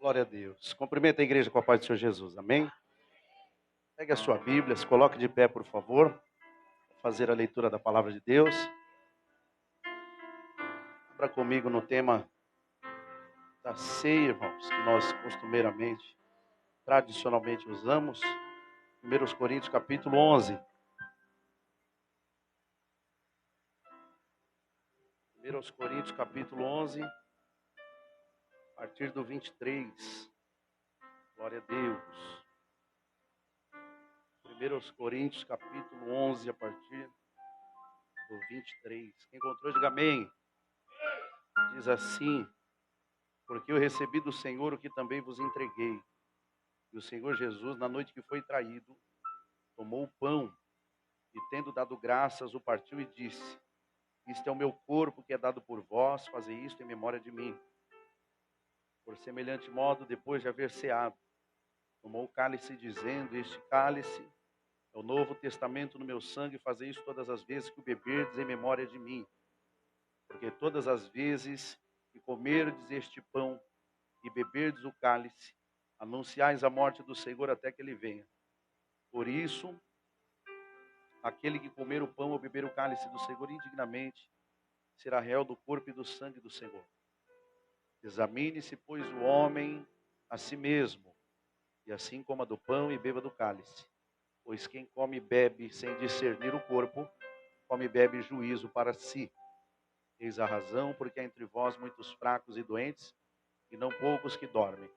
Glória a Deus. Cumprimenta a igreja com a paz do Senhor Jesus. Amém? Pegue a sua Bíblia, se coloque de pé, por favor. Vou fazer a leitura da palavra de Deus. Abra comigo no tema da ceia, irmãos, que nós costumeiramente, tradicionalmente usamos. 1 Coríntios capítulo 11. 1 Coríntios capítulo 11, a partir do 23. Glória a Deus. 1 Coríntios capítulo 11, a partir do 23. Quem encontrou, diga amém. Diz assim: porque eu recebi do Senhor o que também vos entreguei. E o Senhor Jesus, na noite que foi traído, tomou o pão e, tendo dado graças, o partiu e disse: isto é o meu corpo que é dado por vós, fazei isto em memória de mim. Por semelhante modo, depois de haver ceado, tomou o cálice, dizendo: este cálice é o novo testamento no meu sangue, fazei isso todas as vezes que o beberdes em memória de mim. Porque todas as vezes que comerdes este pão e beberdes o cálice, anunciais a morte do Senhor até que ele venha. Por isso, aquele que comer o pão ou beber o cálice do Senhor indignamente, será réu do corpo e do sangue do Senhor. Examine-se, pois, o homem a si mesmo, e assim coma do pão e beba do cálice. Pois quem come e bebe sem discernir o corpo, come e bebe juízo para si. Eis a razão, porque há entre vós muitos fracos e doentes, e não poucos que dormem.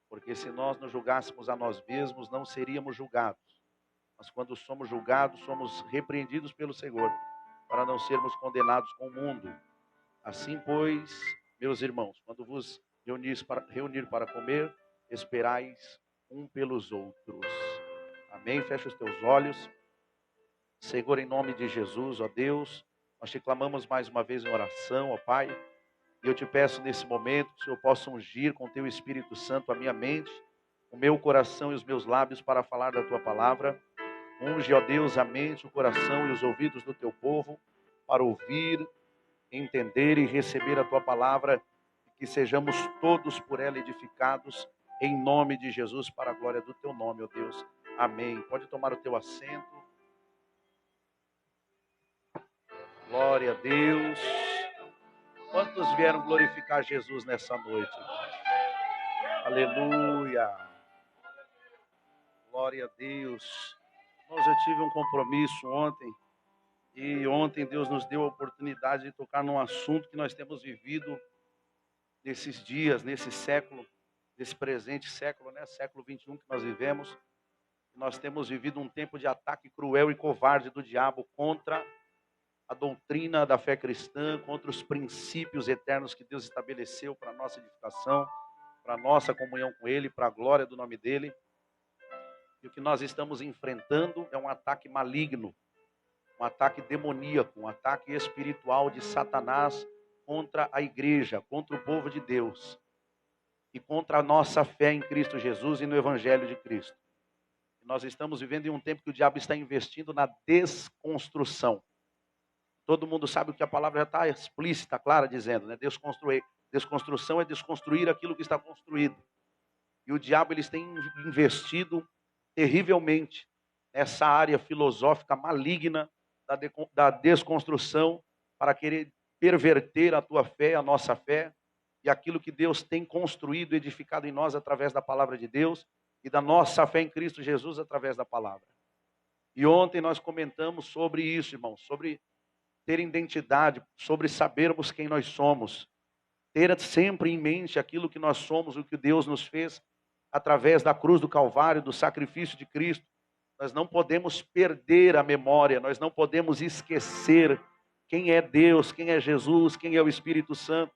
Porque se nós nos julgássemos a nós mesmos, não seríamos julgados. Mas quando somos julgados, somos repreendidos pelo Senhor, para não sermos condenados com o mundo. Assim, pois, meus irmãos, quando vos reunir para comer, esperais um pelos outros. Amém? Fecha os teus olhos. Senhor, em nome de Jesus, ó Deus, nós te clamamos mais uma vez em oração, ó Pai. E eu te peço nesse momento que o Senhor possa ungir com o teu Espírito Santo a minha mente, o meu coração e os meus lábios para falar da tua palavra. Unge, ó Deus, a mente, o coração e os ouvidos do teu povo para ouvir, entender e receber a tua palavra, e que sejamos todos por ela edificados, em nome de Jesus, para a glória do teu nome, ó Deus. Amém. Pode tomar o teu assento. Glória a Deus. Quantos vieram glorificar Jesus nessa noite? Aleluia. Glória a Deus. Irmãos, eu tive um compromisso ontem. E ontem Deus nos deu a oportunidade de tocar num assunto que nós temos vivido nesses dias, nesse século, nesse presente século, né? Século 21 que nós vivemos. Nós temos vivido um tempo de ataque cruel e covarde do diabo contra a doutrina da fé cristã, contra os princípios eternos que Deus estabeleceu para a nossa edificação, para a nossa comunhão com Ele, para a glória do nome dEle. E o que nós estamos enfrentando é um ataque maligno, um ataque demoníaco, um ataque espiritual de Satanás contra a igreja, contra o povo de Deus e contra a nossa fé em Cristo Jesus e no Evangelho de Cristo. E nós estamos vivendo em um tempo que o diabo está investindo na desconstrução. Todo mundo sabe o que a palavra já está explícita, clara, dizendo, né? Desconstrução é desconstruir aquilo que está construído. E o diabo eles têm investido terrivelmente nessa área filosófica maligna da desconstrução, para querer perverter a tua fé, a nossa fé, e aquilo que Deus tem construído, edificado em nós através da palavra de Deus, e da nossa fé em Cristo Jesus através da palavra. E ontem nós comentamos sobre isso, irmãos, sobre ter identidade, sobre sabermos quem nós somos, ter sempre em mente aquilo que nós somos, o que Deus nos fez através da cruz do Calvário, do sacrifício de Cristo. Nós não podemos perder a memória, nós não podemos esquecer quem é Deus, quem é Jesus, quem é o Espírito Santo,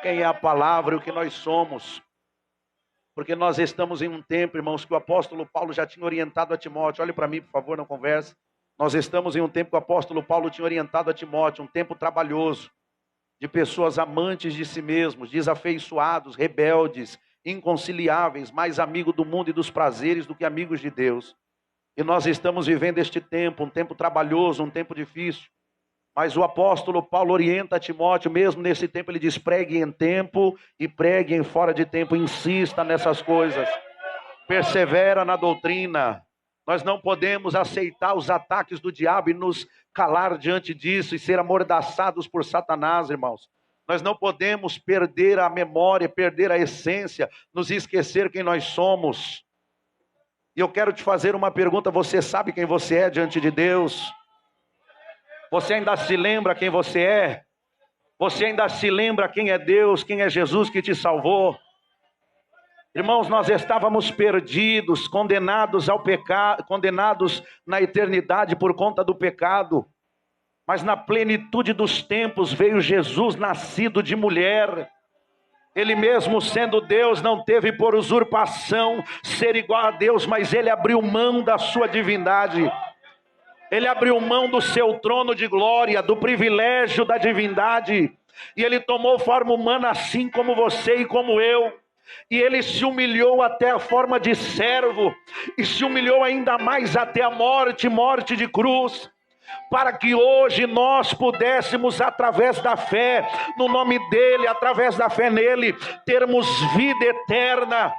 quem é a palavra e o que nós somos. Porque nós estamos em um tempo, irmãos, que o apóstolo Paulo já tinha orientado a Timóteo. Olhe para mim, por favor, não converse. Nós estamos em um tempo que o apóstolo Paulo tinha orientado a Timóteo, um tempo trabalhoso, de pessoas amantes de si mesmos, desafeiçoados, rebeldes, inconciliáveis, mais amigos do mundo e dos prazeres do que amigos de Deus. E nós estamos vivendo este tempo, um tempo trabalhoso, um tempo difícil. Mas o apóstolo Paulo orienta Timóteo, mesmo nesse tempo, ele diz: pregue em tempo e pregue em fora de tempo. Insista nessas coisas. Persevera na doutrina. Nós não podemos aceitar os ataques do diabo e nos calar diante disso e ser amordaçados por Satanás, irmãos. Nós não podemos perder a memória, perder a essência, nos esquecer quem nós somos. E eu quero te fazer uma pergunta: você sabe quem você é diante de Deus? Você ainda se lembra quem você é? Você ainda se lembra quem é Deus, quem é Jesus que te salvou? Irmãos, nós estávamos perdidos, condenados ao pecado, condenados na eternidade por conta do pecado. Mas na plenitude dos tempos veio Jesus, nascido de mulher. Ele mesmo sendo Deus, não teve por usurpação ser igual a Deus, mas ele abriu mão da sua divindade. Ele abriu mão do seu trono de glória, do privilégio da divindade. E ele tomou forma humana assim como você e como eu. E ele se humilhou até a forma de servo. E se humilhou ainda mais até a morte, morte de cruz. Para que hoje nós pudéssemos, através da fé no nome dele, através da fé nele, termos vida eterna.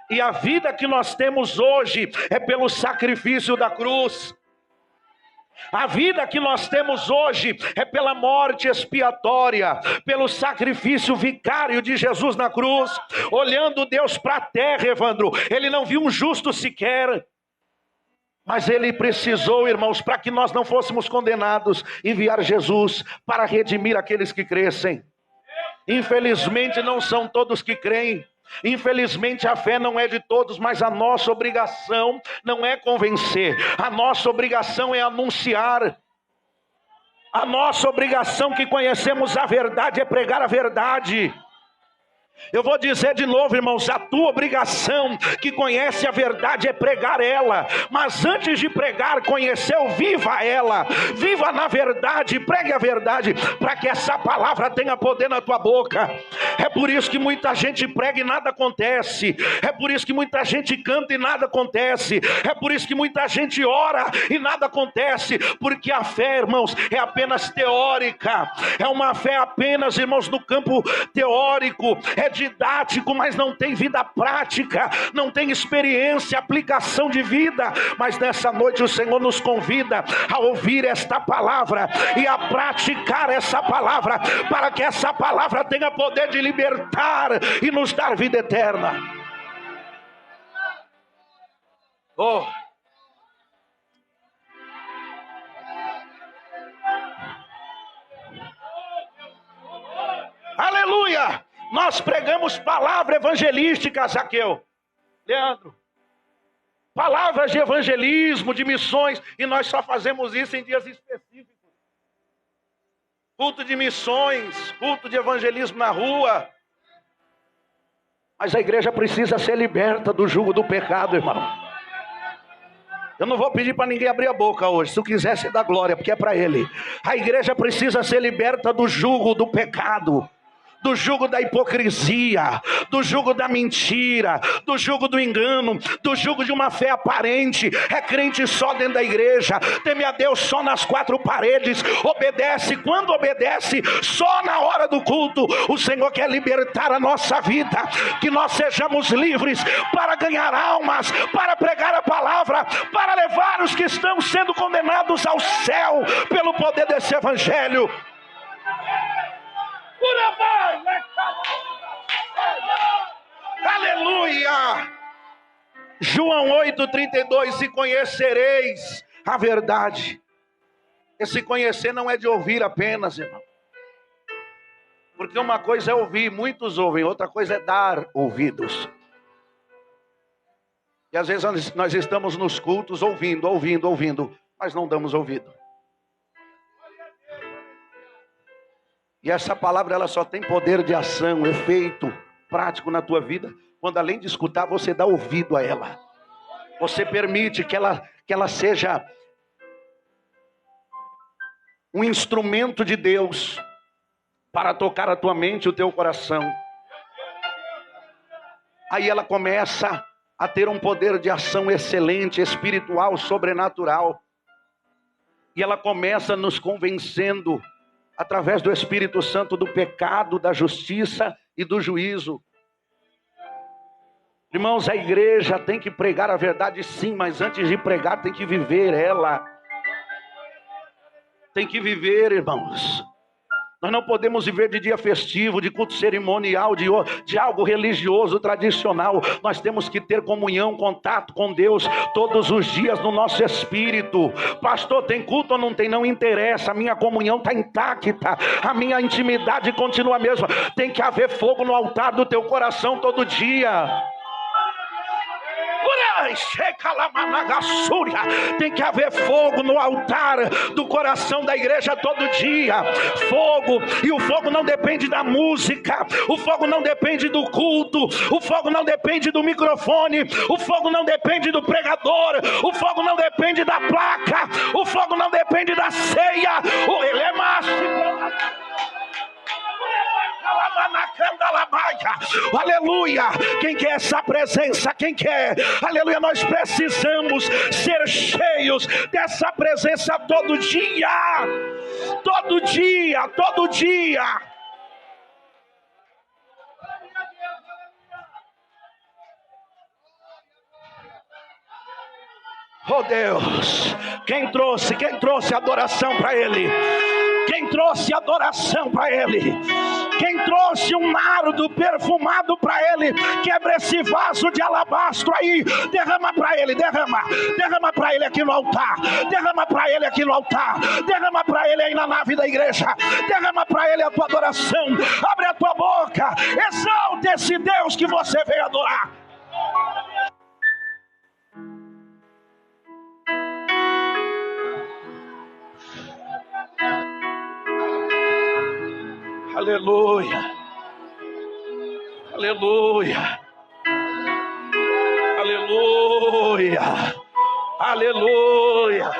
E a vida que nós temos hoje é pelo sacrifício da cruz. A vida que nós temos hoje é pela morte expiatória, pelo sacrifício vicário de Jesus na cruz. Olhando Deus para a terra, Evandro, ele não viu um justo sequer. Mas ele precisou, irmãos, para que nós não fôssemos condenados, enviar Jesus para redimir aqueles que crescem. Infelizmente não são todos que creem. Infelizmente a fé não é de todos, mas a nossa obrigação não é convencer. A nossa obrigação é anunciar. A nossa obrigação, que conhecemos a verdade, é pregar a verdade. Eu vou dizer de novo, irmãos, a tua obrigação, que conhece a verdade, é pregar ela. Mas antes de pregar, conheceu, viva ela. Viva na verdade, pregue a verdade, para que essa palavra tenha poder na tua boca. É por isso que muita gente prega e nada acontece. É por isso que muita gente canta e nada acontece. É por isso que muita gente ora e nada acontece. Porque a fé, irmãos, é apenas teórica. É uma fé apenas, irmãos, no campo teórico. É didático, mas não tem vida prática, não tem experiência, aplicação de vida. Mas nessa noite o Senhor nos convida a ouvir esta palavra e a praticar essa palavra, para que essa palavra tenha poder de libertar e nos dar vida eterna. Oh! Aleluia! Nós pregamos palavra evangelística, Zaqueu, Leandro, palavras de evangelismo, de missões, e nós só fazemos isso em dias específicos. Culto de missões, culto de evangelismo na rua. Mas a igreja precisa ser liberta do jugo do pecado, irmão. Eu não vou pedir para ninguém abrir a boca hoje. Se tu quiser, você dá glória, porque é para ele. A igreja precisa ser liberta do jugo do pecado, do jugo da hipocrisia, do jugo da mentira, do jugo do engano, do jugo de uma fé aparente. É crente só dentro da igreja, teme a Deus só nas quatro paredes, obedece quando obedece, só na hora do culto. O Senhor quer libertar a nossa vida, que nós sejamos livres para ganhar almas, para pregar a palavra, para levar os que estão sendo condenados ao céu pelo poder desse evangelho. Aleluia! João 8,32: e conhecereis a verdade. Esse conhecer não é de ouvir apenas, irmão. Porque uma coisa é ouvir, muitos ouvem, outra coisa é dar ouvidos. E às vezes nós estamos nos cultos ouvindo, mas não damos ouvido. E essa palavra, ela só tem poder de ação, efeito prático na tua vida, quando além de escutar, você dá ouvido a ela. Você permite que ela seja um instrumento de Deus para tocar a tua mente e o teu coração. Aí ela começa a ter um poder de ação excelente, espiritual, sobrenatural. E ela começa nos convencendo através do Espírito Santo, do pecado, da justiça e do juízo. Irmãos, a igreja tem que pregar a verdade sim, mas antes de pregar tem que viver ela. Tem que viver, irmãos. Nós não podemos viver de dia festivo, de culto cerimonial, de algo religioso, tradicional. Nós temos que ter comunhão, contato com Deus todos os dias no nosso espírito. Pastor, tem culto ou não tem? Não interessa, a minha comunhão está intacta, a minha intimidade continua a mesma. Tem que haver fogo no altar do teu coração todo dia. Tem que haver fogo no altar do coração da igreja todo dia. Fogo, e o fogo não depende da música, o fogo não depende do culto, o fogo não depende do microfone, o fogo não depende do pregador, o fogo não depende da placa, o fogo não depende da ceia. Ele é máximo. Aleluia. Quem quer essa presença? Quem quer? Aleluia. Nós precisamos ser cheios dessa presença todo dia. Todo dia, todo dia. Oh Deus, quem trouxe adoração para Ele? Quem trouxe adoração para Ele? Quem trouxe um nardo perfumado para Ele? Quebra esse vaso de alabastro aí, derrama para Ele, derrama para Ele aqui no altar, derrama para Ele aqui no altar, derrama para Ele aí na nave da igreja, derrama para Ele a tua adoração. Abre a tua boca, exalte esse Deus que você veio adorar. Aleluia, aleluia, aleluia, aleluia,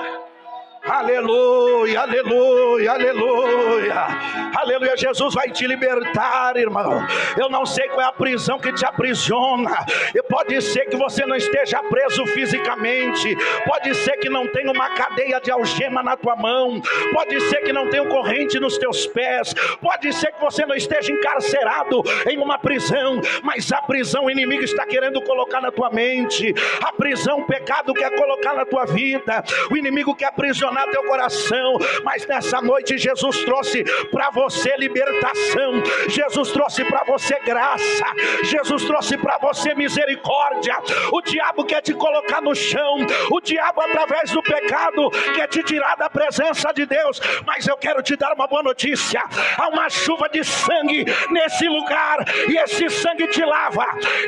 aleluia, aleluia, aleluia, aleluia. Jesus vai te libertar, irmão. Eu não sei qual é a prisão que te aprisiona. E pode ser que você não esteja preso fisicamente, pode ser que não tenha uma cadeia de algema na tua mão, pode ser que não tenha um corrente nos teus pés, pode ser que você não esteja encarcerado em uma prisão, mas a prisão o inimigo está querendo colocar na tua mente, a prisão o pecado quer colocar na tua vida, o inimigo quer aprisionar teu coração. Mas nessa noite Jesus trouxe para você libertação, Jesus trouxe para você graça, Jesus trouxe para você misericórdia. O diabo quer te colocar no chão, o diabo através do pecado quer te tirar da presença de Deus, mas eu quero te dar uma boa notícia. Há uma chuva de sangue nesse lugar, e esse sangue te lava,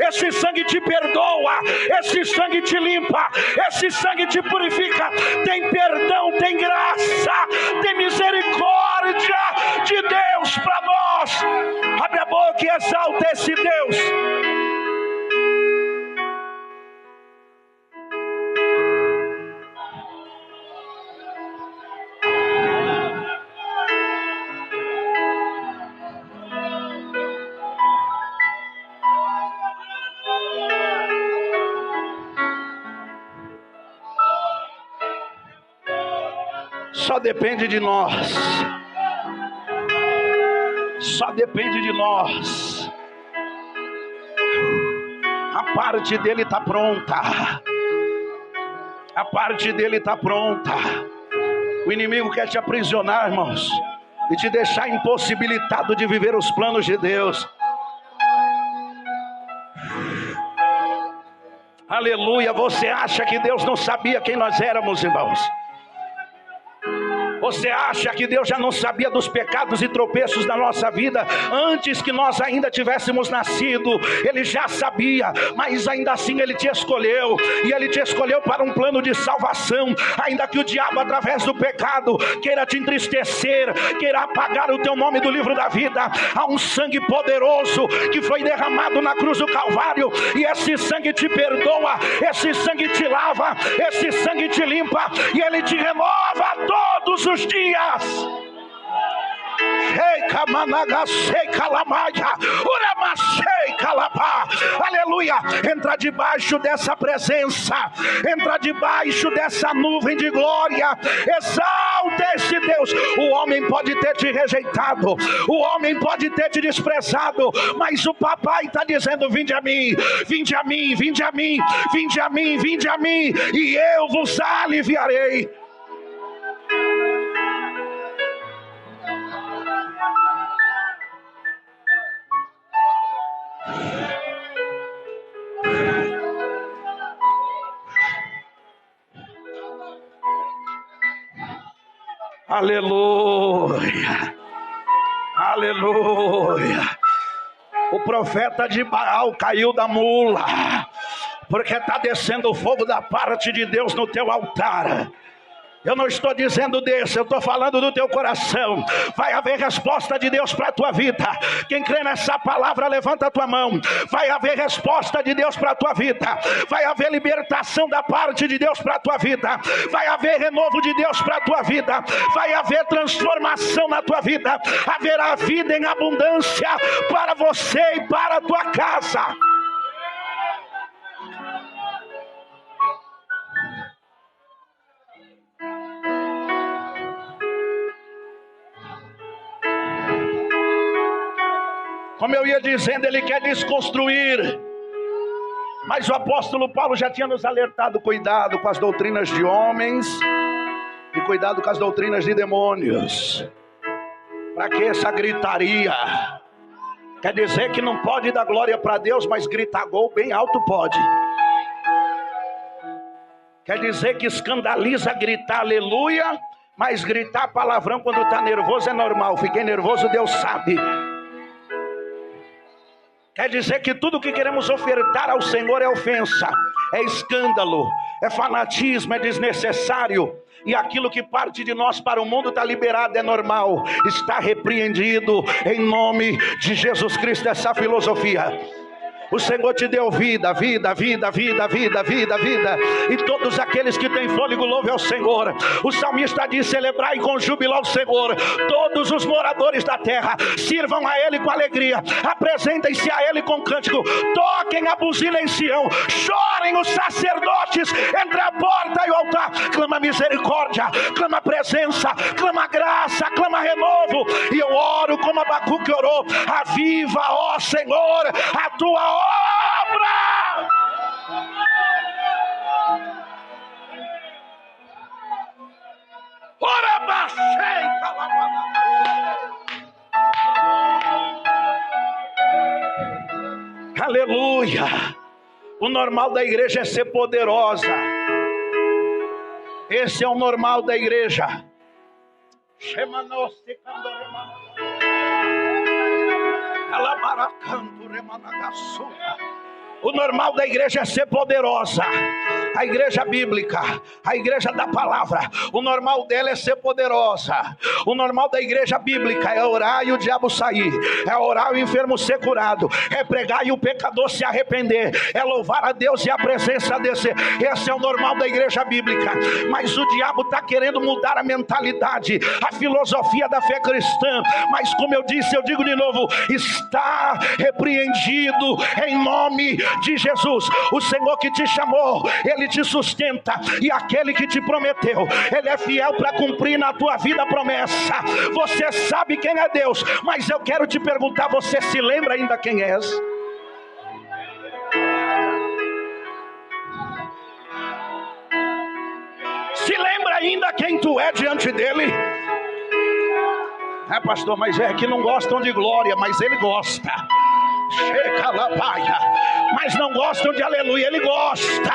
esse sangue te perdoa, esse sangue te limpa, esse sangue te purifica. Tem perdão, tem graça, tem misericórdia de Deus para nós. Abre a boca e exalta esse Deus. Só depende de nós. Só depende de nós. A parte dele está pronta. A parte dele está pronta. O inimigo quer te aprisionar, irmãos, e te deixar impossibilitado de viver os planos de Deus. Aleluia. Você acha que Deus não sabia quem nós éramos, irmãos? Você acha que Deus já não sabia dos pecados e tropeços da nossa vida antes que nós ainda tivéssemos nascido? Ele já sabia, mas ainda assim Ele te escolheu, e Ele te escolheu para um plano de salvação. Ainda que o diabo através do pecado queira te entristecer, queira apagar o teu nome do livro da vida, há um sangue poderoso que foi derramado na cruz do Calvário, e esse sangue te perdoa, esse sangue te lava, esse sangue te limpa, e Ele te renova todos os dias. Aleluia. aleluia, entra debaixo dessa presença, entra debaixo dessa nuvem de glória, exalta esse Deus. O homem pode ter te rejeitado, o homem pode ter te desprezado, mas o papai está dizendo: vinde a mim, vinde a mim, vinde a mim, vinde a mim, vinde a mim, e eu vos aliviarei. Aleluia, aleluia. O profeta de Baal caiu da mula, porque está descendo o fogo da parte de Deus no teu altar. Eu não estou dizendo desse, eu estou falando do teu coração. Vai haver resposta de Deus para a tua vida. Quem crê nessa palavra, levanta a tua mão. Vai haver resposta de Deus para a tua vida. Vai haver libertação da parte de Deus para a tua vida. Vai haver renovo de Deus para a tua vida. Vai haver transformação na tua vida. Haverá vida em abundância para você e para a tua casa. Como eu ia dizendo, ele quer desconstruir. Mas o apóstolo Paulo já tinha nos alertado: cuidado com as doutrinas de homens e cuidado com as doutrinas de demônios. Para que essa gritaria? Quer dizer que não pode dar glória para Deus, mas gritar gol bem alto pode. Quer dizer que escandaliza gritar aleluia, mas gritar palavrão quando está nervoso é normal. Fiquei nervoso, Deus sabe. Quer dizer que tudo que queremos ofertar ao Senhor é ofensa, é escândalo, é fanatismo, é desnecessário. E aquilo que parte de nós para o mundo está liberado, é normal. Está repreendido em nome de Jesus Cristo essa filosofia. O Senhor te deu vida, vida, vida, vida, vida, vida, vida. E todos aqueles que têm fôlego louvem ao Senhor. O salmista diz: celebrai com júbilo ao Senhor todos os moradores da terra. Sirvam a Ele com alegria. Apresentem-se a Ele com cântico. Toquem a buzina em Sião. Chorem os sacerdotes entre a porta e o altar. Clama misericórdia, clama presença, clama graça, clama renovo. E eu oro como Abacuque orou: aviva, ó Senhor, a tua obra. Ora, baixei, aleluia. O normal da igreja é ser poderosa. Esse é o normal da igreja. O normal da igreja é ser poderosa. A igreja bíblica, a igreja da palavra, o normal dela é ser poderosa. O normal da igreja bíblica é orar e o diabo sair, é orar e o enfermo ser curado, é pregar e o pecador se arrepender, é louvar a Deus e a presença descer. Esse é o normal da igreja bíblica. Mas o diabo está querendo mudar a mentalidade, a filosofia da fé cristã. Mas como eu disse, eu digo de novo: está repreendido em nome de Jesus. O Senhor que te chamou, Ele te sustenta, e aquele que te prometeu, Ele é fiel para cumprir na tua vida a promessa. Você sabe quem é Deus, mas eu quero te perguntar: você se lembra ainda quem és? Se lembra ainda quem tu é diante dele? É, pastor, mas é que não gostam de glória, mas Ele gosta. Mas não gostam de aleluia, Ele gosta.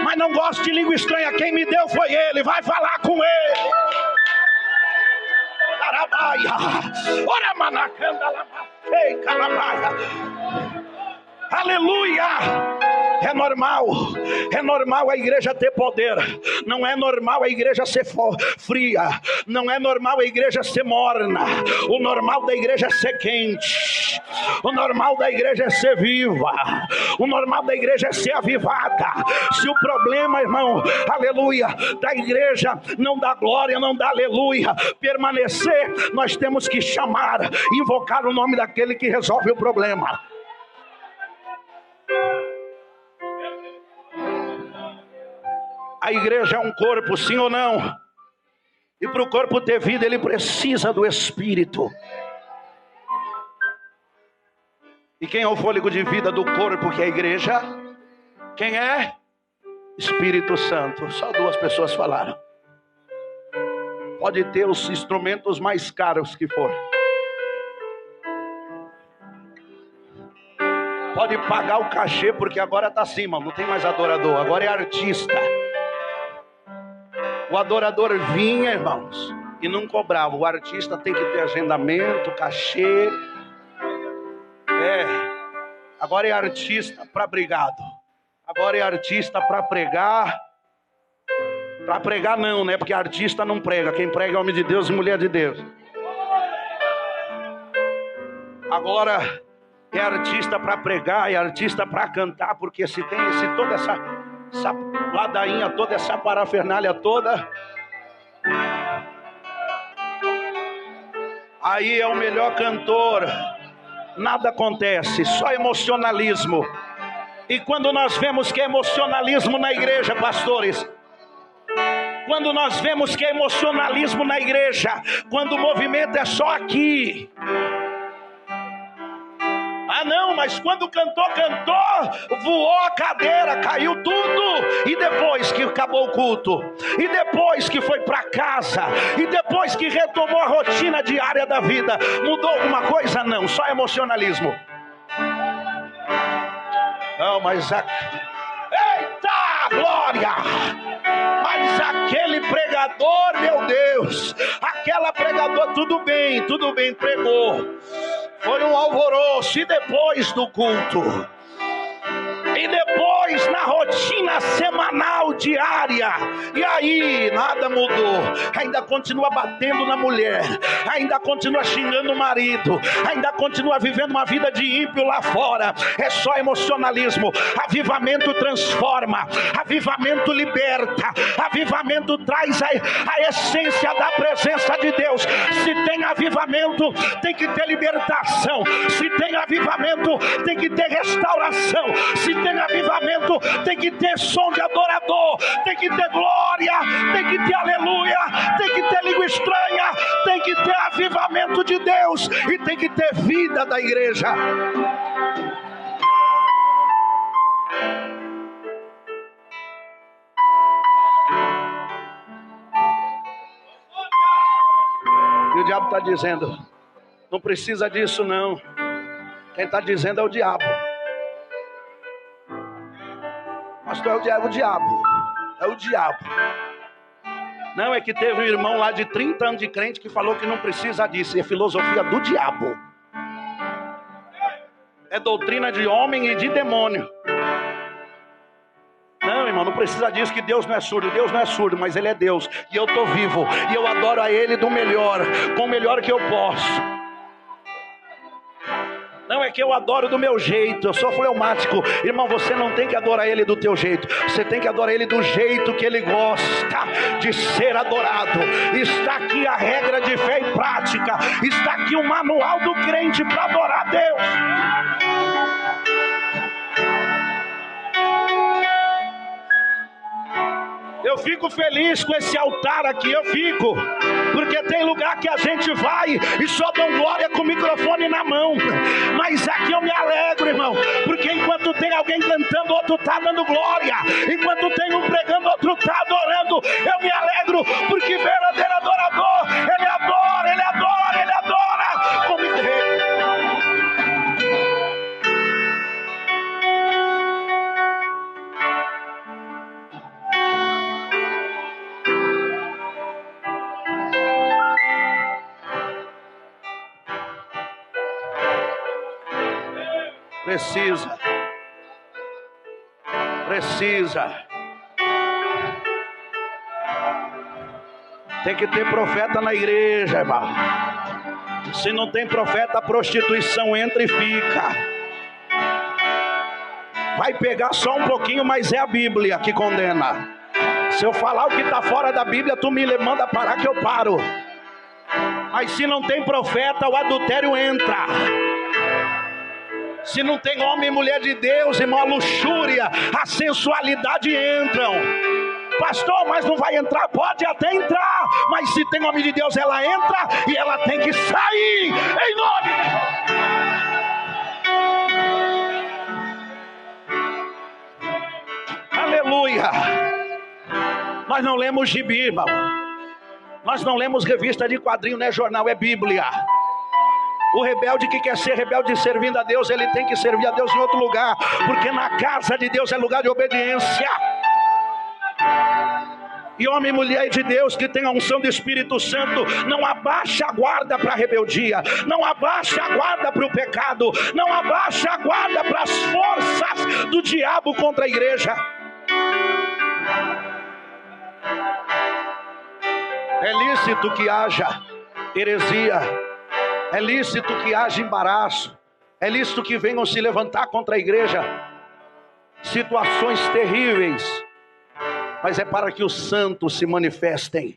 Mas não gosto de língua estranha, quem me deu foi Ele. Vai falar com Ele. Ora, manacanda, lamachei, calabaia. Aleluia. É normal a igreja ter poder. Não é normal a igreja ser fria. Não é normal a igreja ser morna. O normal da igreja é ser quente. O normal da igreja é ser viva. O normal da igreja é ser avivada. Se o problema, irmão, aleluia, da igreja não dá glória, não dá aleluia, permanecer, nós temos que chamar, invocar o nome daquele que resolve o problema. A igreja é um corpo, sim ou não? E para o corpo ter vida, ele precisa do Espírito. E quem é o fôlego de vida do corpo, que é a igreja? Quem é? Espírito Santo. Só 2 pessoas falaram. Pode ter os instrumentos mais caros que for. Pode pagar o cachê, porque agora está acima, não tem mais adorador, agora é artista. O adorador vinha, irmãos, e não cobrava. O artista tem que ter agendamento, cachê. Agora é artista para brigado. Agora é artista para pregar. Para pregar não, né? Porque artista não prega. Quem prega é homem de Deus e mulher de Deus. Agora é artista para pregar, é artista para cantar, porque se tem toda essa ladainha, toda essa parafernália toda, aí é o melhor cantor. Nada acontece, só emocionalismo. E quando nós vemos que é emocionalismo na igreja, pastores, quando nós vemos que é emocionalismo na igreja, quando o movimento é só aqui, ah não, mas quando cantou, voou a cadeira, caiu tudo. E depois que acabou o culto, e depois que foi para casa, e depois que retomou a rotina diária da vida, mudou alguma coisa? Não, só emocionalismo. Não, mas eita glória! Mas aquele pregador, meu Deus, aquela pregadora, tudo bem, pregou. Foi um alvoroço. E depois do culto, e depois na rotina semanal, diária, e aí nada mudou. Ainda continua batendo na mulher, ainda continua xingando o marido, ainda continua vivendo uma vida de ímpio lá fora. É só emocionalismo. Avivamento transforma, avivamento liberta, avivamento traz a essência da presença de Deus. Se tem avivamento, tem que ter libertação. Se tem avivamento, tem que ter restauração. Se tem avivamento, tem que ter som de adorador, tem que ter glória, tem que ter aleluia, tem que ter língua estranha, tem que ter avivamento de Deus e tem que ter vida da igreja. E o diabo está dizendo, não precisa disso não. Quem está dizendo é o diabo. Pastor, é o diabo. É o diabo. Não, é que teve um irmão lá de 30 anos de crente que falou que não precisa disso. É filosofia do diabo. É doutrina de homem e de demônio. Não, irmão, não precisa disso, que Deus não é surdo. Deus não é surdo, mas Ele é Deus. E eu estou vivo. E eu adoro a Ele do melhor, com o melhor que eu posso. Não é que eu adoro do meu jeito, eu sou fleumático. Irmão, você não tem que adorar Ele do teu jeito. Você tem que adorar Ele do jeito que Ele gosta de ser adorado. Está aqui a regra de fé e prática. Está aqui o manual do crente para adorar a Deus. Eu fico feliz com esse altar aqui, eu fico. Porque tem lugar que a gente vai e só dão glória com o microfone na mão. Mas aqui eu me alegro, irmão. Porque enquanto tem alguém cantando, outro está dando glória. Enquanto tem um pregando, outro está adorando. Eu me alegro, porque verdadeiro adorador, ele adora, ele adora, ele adora. Como igreja. Precisa. Tem que ter profeta na igreja, irmão. Se não tem profeta, a prostituição entra e fica. Vai pegar só um pouquinho, mas é a Bíblia que condena. Se eu falar o que está fora da Bíblia, tu me manda parar que eu paro. Mas se não tem profeta, o adultério entra. Se não tem homem e mulher de Deus, irmão, a luxúria, a sensualidade entram. Pastor, mas não vai entrar. Pode até entrar, mas se tem homem de Deus, ela entra e ela tem que sair em nome de Deus. Aleluia. Nós não lemos gibi, irmão. Nós não lemos revista de quadrinho, não é jornal, é Bíblia. O rebelde que quer ser rebelde servindo a Deus, ele tem que servir a Deus em outro lugar, porque na casa de Deus é lugar de obediência. E homem e mulher de Deus que tem a unção do Espírito Santo, não abaixa a guarda para a rebeldia, não abaixa a guarda para o pecado, não abaixa a guarda para as forças do diabo contra a igreja. É lícito que haja heresia, é lícito que haja embaraço, é lícito que venham se levantar contra a igreja situações terríveis, mas é para que os santos se manifestem.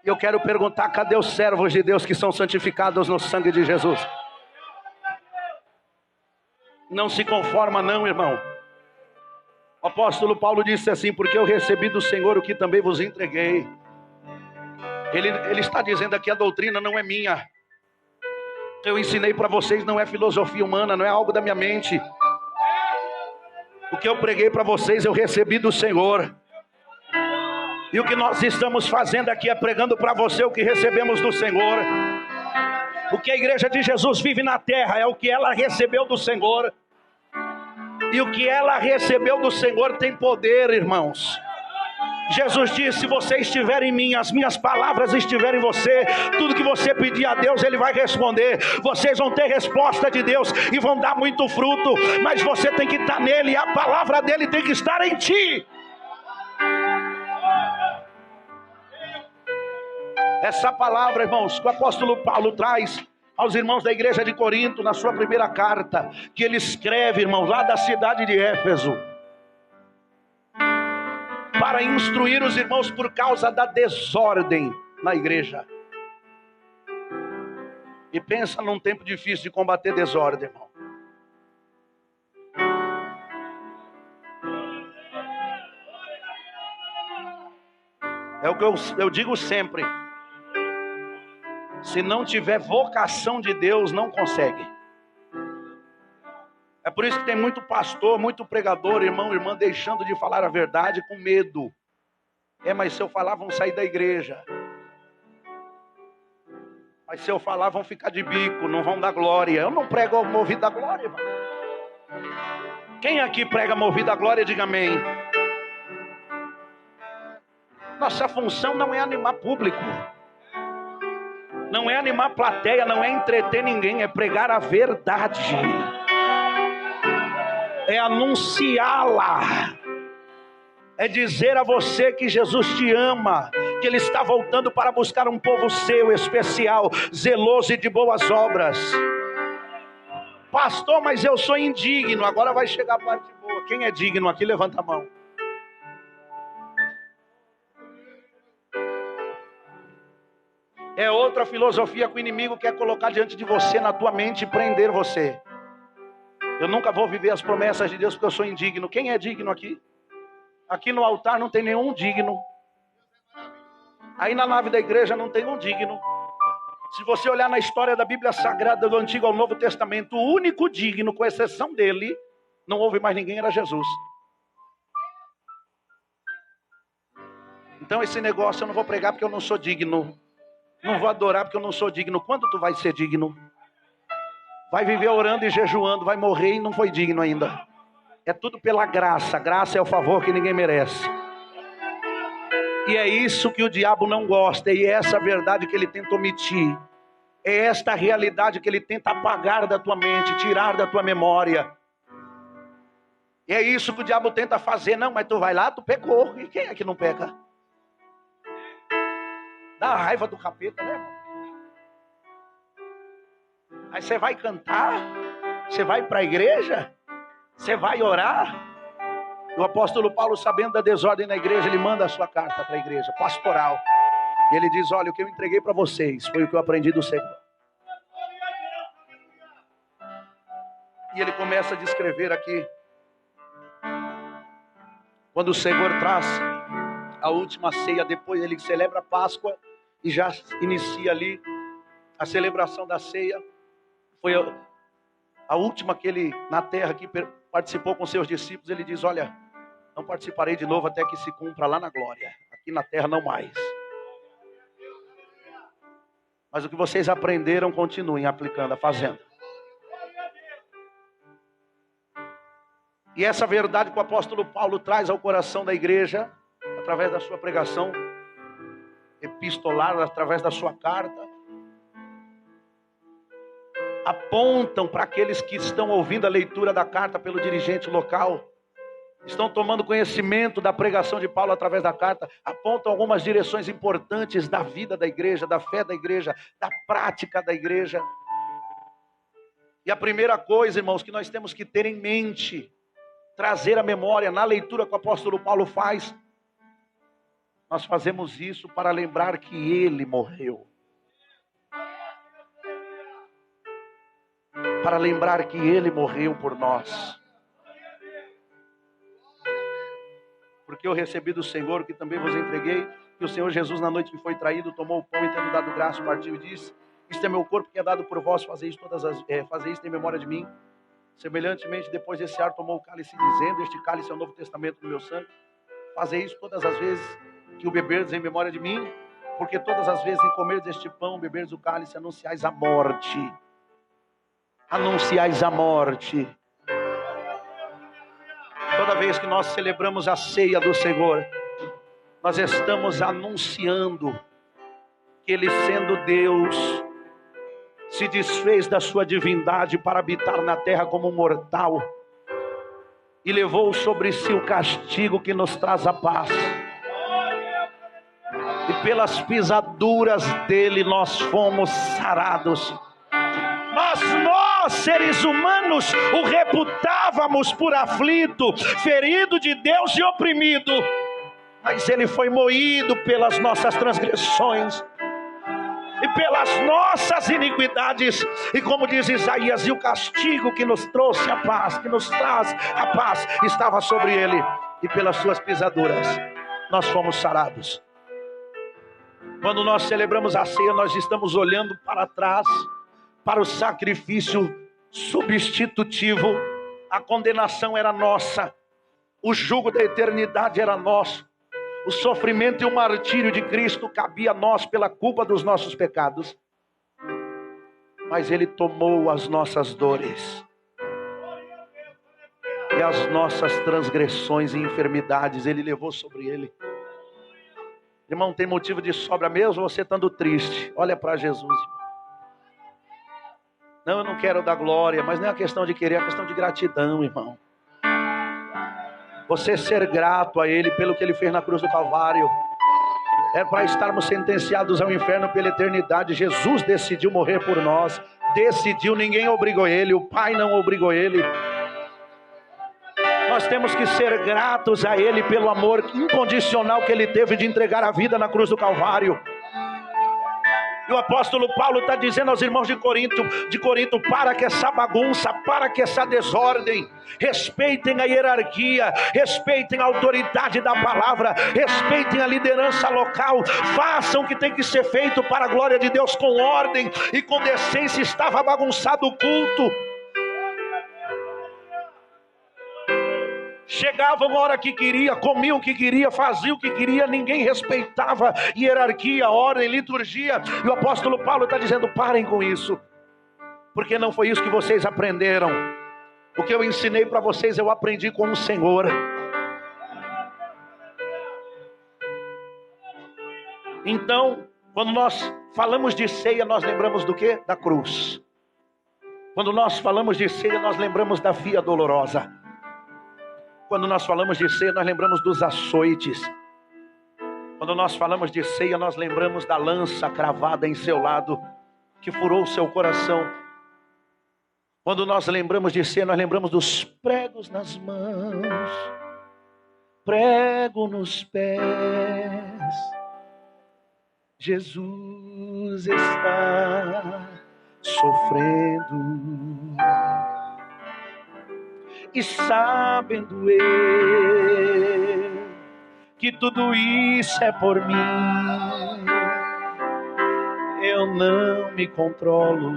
Eu quero perguntar, cadê os servos de Deus que são santificados no sangue de Jesus? Não se conforma não, irmão. O apóstolo Paulo disse assim: porque eu recebi do Senhor o que também vos entreguei. Ele está dizendo aqui, a doutrina não é minha. Eu ensinei para vocês, não é filosofia humana, não é algo da minha mente. O que eu preguei para vocês, eu recebi do Senhor. E o que nós estamos fazendo aqui é pregando para você o que recebemos do Senhor. O que a igreja de Jesus vive na terra é o que ela recebeu do Senhor. E o que ela recebeu do Senhor tem poder, irmãos. Jesus disse: se você estiver em mim, as minhas palavras estiverem em você, tudo que você pedir a Deus, Ele vai responder. Vocês vão ter resposta de Deus e vão dar muito fruto, mas você tem que estar nele, e a palavra dele tem que estar em ti. Essa palavra, irmãos, que o apóstolo Paulo traz aos irmãos da igreja de Corinto, na sua primeira carta, que ele escreve, irmãos, lá da cidade de Éfeso, para instruir os irmãos por causa da desordem na igreja. E pensa num tempo difícil de combater desordem, irmão. É o que eu digo sempre. Se não tiver vocação de Deus, não consegue. É por isso que tem muito pastor, muito pregador, irmão, irmã, deixando de falar a verdade com medo. Mas se eu falar, vão sair da igreja. Mas se eu falar, vão ficar de bico, não vão dar glória. Eu não prego movido a glória, irmão. Quem aqui prega movido a glória, diga amém. Nossa função não é animar público. Não é animar plateia, não é entreter ninguém, é pregar a verdade. É anunciá-la. É dizer a você que Jesus te ama, que Ele está voltando para buscar um povo seu, especial, zeloso e de boas obras. Pastor, mas eu sou indigno. Agora vai chegar a parte boa. Quem é digno aqui, levanta a mão. É outra filosofia que o inimigo quer colocar diante de você, na tua mente, e prender você. Eu nunca vou viver as promessas de Deus porque eu sou indigno. Quem é digno aqui? Aqui no altar não tem nenhum digno. Aí na nave da igreja não tem um digno. Se você olhar na história da Bíblia Sagrada, do Antigo ao Novo Testamento, o único digno, com exceção dele, não houve mais ninguém, era Jesus. Então esse negócio eu não vou pregar porque eu não sou digno. Não vou adorar porque eu não sou digno. Quando tu vai ser digno? Vai viver orando e jejuando, vai morrer e não foi digno ainda. É tudo pela graça. Graça é o favor que ninguém merece. E é isso que o diabo não gosta. E é essa verdade que ele tenta omitir. É esta realidade que ele tenta apagar da tua mente, tirar da tua memória. E é isso que o diabo tenta fazer. Não, mas tu vai lá, tu pecou. E quem é que não peca? Dá raiva do capeta, né, irmão? Aí você vai cantar, você vai para a igreja, você vai orar. O apóstolo Paulo, sabendo da desordem na igreja, ele manda a sua carta para a igreja, pastoral. E ele diz: olha, o que eu entreguei para vocês foi o que eu aprendi do Senhor. E ele começa a descrever aqui, quando o Senhor traz a última ceia, depois ele celebra a Páscoa e já inicia ali a celebração da ceia. Foi a última que ele na terra que participou com seus discípulos. Ele diz: olha, não participarei de novo até que se cumpra lá na glória, aqui na terra não mais. Mas o que vocês aprenderam, continuem aplicando, fazendo. E essa verdade que o apóstolo Paulo traz ao coração da igreja, através da sua pregação epistolar, através da sua carta, apontam para aqueles que estão ouvindo a leitura da carta pelo dirigente local, estão tomando conhecimento da pregação de Paulo através da carta, apontam algumas direções importantes da vida da igreja, da fé da igreja, da prática da igreja. E a primeira coisa, irmãos, que nós temos que ter em mente, trazer a memória na leitura que o apóstolo Paulo faz, nós fazemos isso para lembrar que ele morreu. Para lembrar que ele morreu por nós. Porque eu recebi do Senhor, que também vos entreguei, que o Senhor Jesus, na noite que foi traído, tomou o pão e, tendo dado graça, partiu e disse: isto é meu corpo que é dado por vós, fazeis isto em memória de mim. Semelhantemente, depois desse ar, tomou o cálice, dizendo: este cálice é o novo testamento do meu sangue. Fazeis isso todas as vezes que o beberdes em memória de mim, porque todas as vezes em comerdes este pão, beberdes o cálice, anunciais a morte. Anunciais a morte. Toda vez que nós celebramos a ceia do Senhor, nós estamos anunciando que Ele, sendo Deus, se desfez da sua divindade para habitar na terra como mortal e levou sobre si o castigo que nos traz a paz. E pelas pisaduras dele nós fomos sarados. Mas nós, seres humanos, o reputávamos por aflito, ferido de Deus e oprimido. Mas ele foi moído pelas nossas transgressões e pelas nossas iniquidades. E como diz Isaías, e o castigo que nos trouxe a paz, que nos traz a paz, estava sobre ele. E pelas suas pisaduras nós fomos sarados. Quando nós celebramos a ceia, nós estamos olhando para trás, para o sacrifício substitutivo. A condenação era nossa, o jugo da eternidade era nosso, o sofrimento e o martírio de Cristo cabia a nós pela culpa dos nossos pecados, mas Ele tomou as nossas dores e as nossas transgressões e enfermidades Ele levou sobre Ele. Irmão, tem motivo de sobra mesmo você estando triste? Olha para Jesus, irmão. Não, eu não quero dar glória, mas não é a questão de querer, é a questão de gratidão, irmão. Você ser grato a Ele pelo que Ele fez na cruz do Calvário. É para estarmos sentenciados ao inferno pela eternidade. Jesus decidiu morrer por nós. Decidiu, ninguém obrigou Ele, o Pai não obrigou Ele. Nós temos que ser gratos a Ele pelo amor incondicional que Ele teve de entregar a vida na cruz do Calvário. E o apóstolo Paulo está dizendo aos irmãos de Corinto, para que essa bagunça, para que essa desordem, respeitem a hierarquia, respeitem a autoridade da palavra, respeitem a liderança local, façam o que tem que ser feito para a glória de Deus com ordem e com decência. Estava bagunçado o culto. Chegavam a hora que queria, comiam o que queria, faziam o que queria, ninguém respeitava hierarquia, ordem, liturgia. E o apóstolo Paulo está dizendo: parem com isso, porque não foi isso que vocês aprenderam. O que eu ensinei para vocês, eu aprendi com o Senhor. Então, quando nós falamos de ceia, nós lembramos do quê? Da cruz. Quando nós falamos de ceia, nós lembramos da via dolorosa. Quando nós falamos de ceia, nós lembramos dos açoites. Quando nós falamos de ceia, nós lembramos da lança cravada em seu lado, que furou o seu coração. Quando nós lembramos de ceia, nós lembramos dos pregos nas mãos, prego nos pés. Jesus está sofrendo. E sabendo eu que tudo isso é por mim. Eu não me controlo.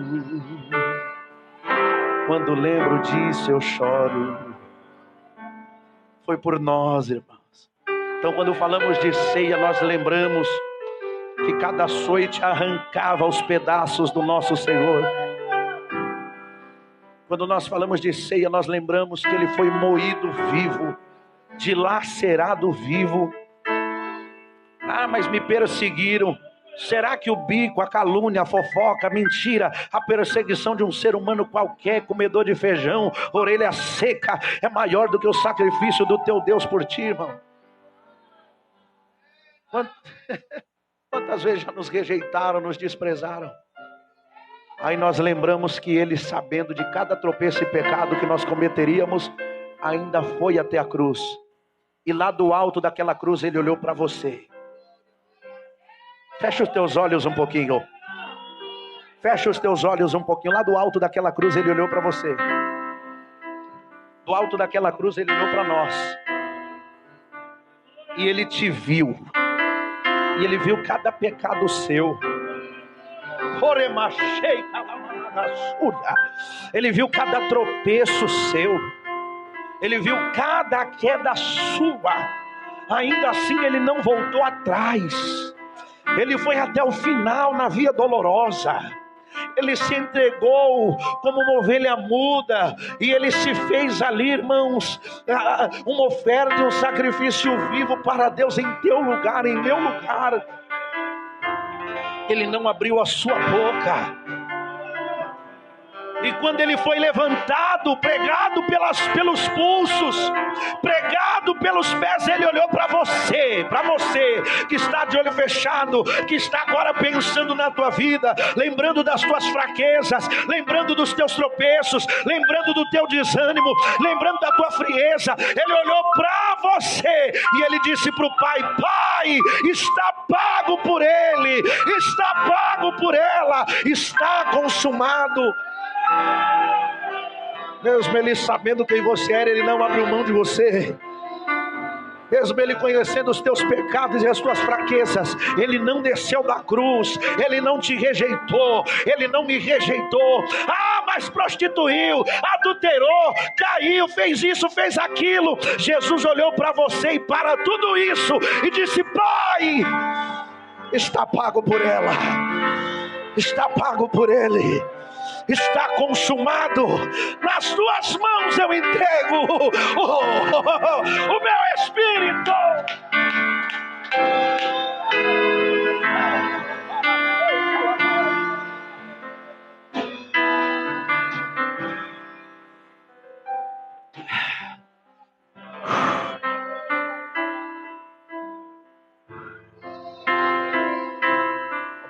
Quando lembro disso eu choro. Foi por nós, irmãos. Então quando falamos de ceia, nós lembramos que cada açoite arrancava os pedaços do nosso Senhor. Quando nós falamos de ceia, nós lembramos que Ele foi moído vivo, dilacerado vivo. Ah, mas me perseguiram. Será que o bico, a calúnia, a fofoca, a mentira, a perseguição de um ser humano qualquer, comedor de feijão, orelha seca, é maior do que o sacrifício do teu Deus por ti, irmão? Quantas vezes já nos rejeitaram, nos desprezaram? Aí nós lembramos que Ele, sabendo de cada tropeço e pecado que nós cometeríamos, ainda foi até a cruz. E lá do alto daquela cruz Ele olhou para você. Fecha os teus olhos um pouquinho. Fecha os teus olhos um pouquinho. Lá do alto daquela cruz Ele olhou para você. Do alto daquela cruz Ele olhou para nós. E Ele te viu. E Ele viu cada pecado seu. Ele viu cada tropeço seu. Ele viu cada queda sua. Ainda assim Ele não voltou atrás. Ele foi até o final na via dolorosa. Ele se entregou como uma ovelha muda. E Ele se fez ali, irmãos, uma oferta e um sacrifício vivo para Deus em teu lugar, em meu lugar. Ele não abriu a sua boca. E quando Ele foi levantado, pregado pelos pulsos, pregado pelos pés, Ele olhou para você que está de olho fechado, que está agora pensando na tua vida, lembrando das tuas fraquezas, lembrando dos teus tropeços, lembrando do teu desânimo, lembrando da tua frieza. Ele olhou para você e Ele disse para o Pai: Pai, está pago por ele, está pago por ela, está consumado. Mesmo Ele sabendo quem você era, Ele não abriu mão de você. Mesmo Ele conhecendo os teus pecados e as tuas fraquezas, Ele não desceu da cruz. Ele não te rejeitou. Ele não me rejeitou. Ah, mas prostituiu, adulterou, caiu, fez isso, fez aquilo. Jesus olhou para você e para tudo isso e disse: Pai, está pago por ela, está pago por ele, está consumado. Nas tuas mãos eu entrego o meu espírito.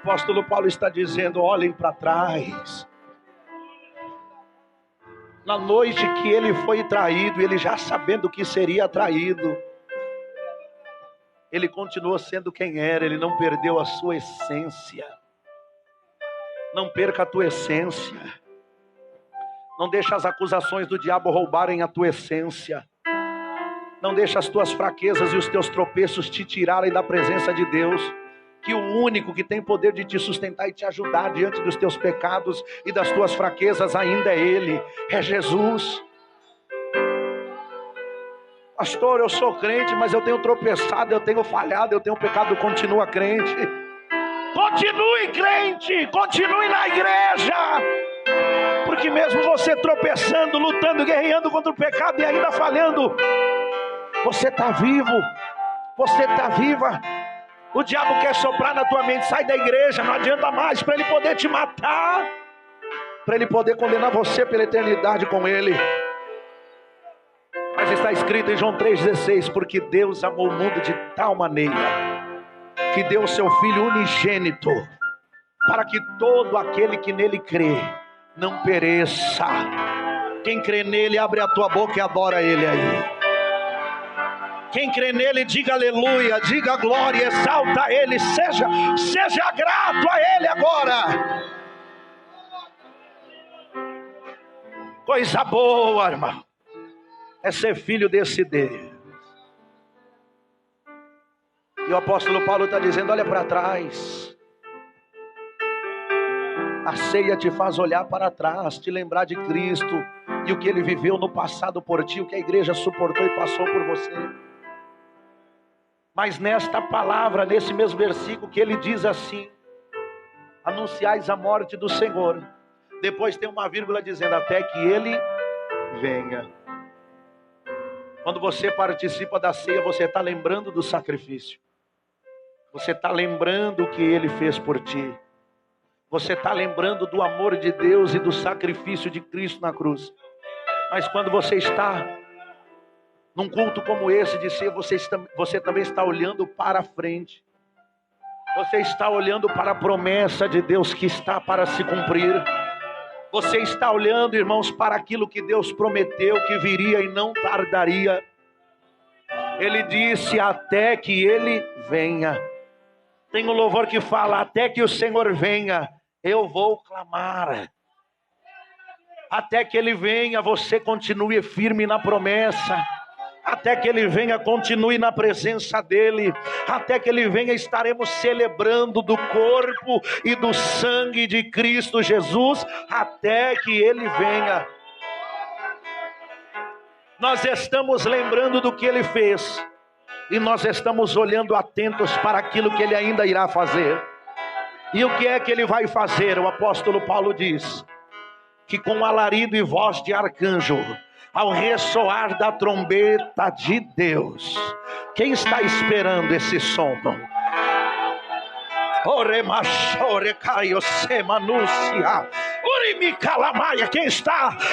O apóstolo Paulo está dizendo: olhem para trás. Na noite que ele foi traído, ele já sabendo que seria traído, ele continuou sendo quem era. Ele não perdeu a sua essência. Não perca a tua essência. Não deixa as acusações do diabo roubarem a tua essência. Não deixa as tuas fraquezas e os teus tropeços te tirarem da presença de Deus. Que o único que tem poder de te sustentar e te ajudar diante dos teus pecados e das tuas fraquezas ainda é Ele, é Jesus. Pastor, eu sou crente, mas eu tenho tropeçado, eu tenho falhado, eu tenho pecado. Continua crente. Continue crente, continue na igreja. Porque mesmo você tropeçando, lutando, guerreando contra o pecado e ainda falhando, você está vivo, você está viva. O diabo quer soprar na tua mente: sai da igreja, não adianta mais, para ele poder te matar, para ele poder condenar você pela eternidade com ele. Mas está escrito em João 3,16: porque Deus amou o mundo de tal maneira que deu o seu Filho unigênito, para que todo aquele que nele crê não pereça. Quem crê nele, abre a tua boca e adora ele aí. Quem crê nele, diga aleluia, diga glória, exalta ele, seja grato a ele agora. Coisa boa, irmão, é ser filho desse Deus. o apóstolo Paulo está dizendo: olha para trás. A ceia te faz olhar para trás, te lembrar de Cristo e o que Ele viveu no passado por ti, o que a igreja suportou e passou por você. Mas nesta palavra, nesse mesmo versículo, que ele diz assim: anunciais a morte do Senhor. Depois tem uma vírgula dizendo: até que Ele venha. Quando você participa da ceia, você está lembrando do sacrifício. Você está lembrando o que Ele fez por ti. Você está lembrando do amor de Deus e do sacrifício de Cristo na cruz. Mas quando você está num culto como esse de ser, você também está olhando para frente. Você está olhando para a promessa de Deus que está para se cumprir. Você está olhando, irmãos, para aquilo que Deus prometeu que viria e não tardaria. Ele disse: até que Ele venha. Tem um louvor que fala: até que o Senhor venha, eu vou clamar. Até que Ele venha, você continue firme na promessa. Até que Ele venha, continue na presença dEle. Até que Ele venha, estaremos celebrando do corpo e do sangue de Cristo Jesus. Até que Ele venha. Nós estamos lembrando do que Ele fez. E nós estamos olhando atentos para aquilo que Ele ainda irá fazer. E o que é que Ele vai fazer? O apóstolo Paulo diz que com alarido e voz de arcanjo, ao ressoar da trombeta de Deus. Quem está esperando esse som?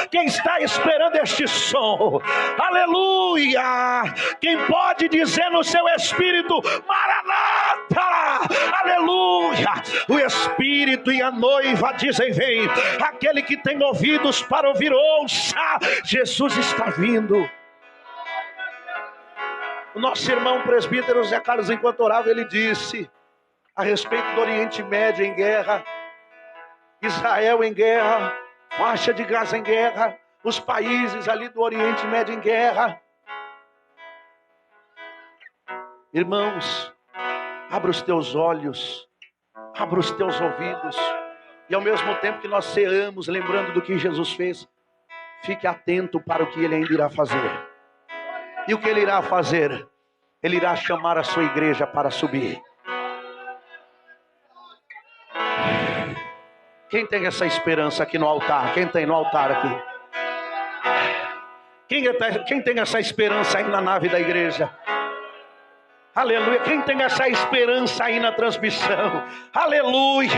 Quem está esperando este som? Aleluia! Quem pode dizer no seu espírito: Maranata! Aleluia! O Espírito e a noiva dizem: vem. Aquele que tem ouvidos para ouvir, ouça. Jesus está vindo. O nosso irmão presbítero Zé Carlos, enquanto orava, ele disse a respeito do Oriente Médio em guerra, Israel em guerra, faixa de Gaza em guerra, os países ali do Oriente Médio em guerra. Irmãos, abra os teus olhos, abra os teus ouvidos, e ao mesmo tempo que nós ceamos, lembrando do que Jesus fez, fique atento para o que Ele ainda irá fazer. E o que Ele irá fazer? Ele irá chamar a sua igreja para subir. Quem tem essa esperança aqui no altar? Quem tem no altar aqui? Quem tem essa esperança aí na nave da igreja? Aleluia. Quem tem essa esperança aí na transmissão? Aleluia.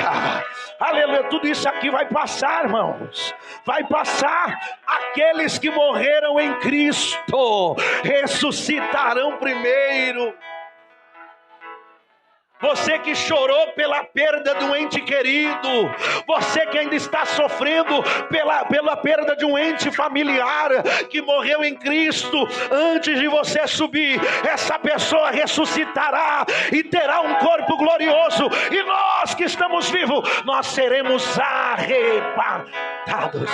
Aleluia. Tudo isso aqui vai passar, irmãos. Vai passar. Aqueles que morreram em Cristo ressuscitarão primeiro. Você que chorou pela perda de um ente querido, você que ainda está sofrendo pela perda de um ente familiar que morreu em Cristo, antes de você subir, essa pessoa ressuscitará e terá um corpo glorioso, e nós que estamos vivos, nós seremos arrebatados.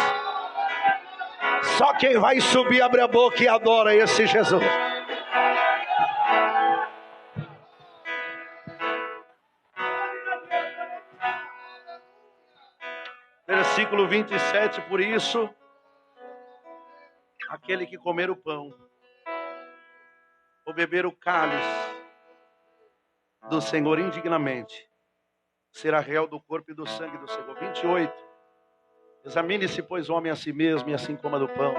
Só quem vai subir abre a boca e adora esse Jesus. Versículo 27, por isso, aquele que comer o pão, ou beber o cálice do Senhor indignamente, será réu do corpo e do sangue do Senhor. 28, examine-se, pois, o homem a si mesmo, e assim coma do pão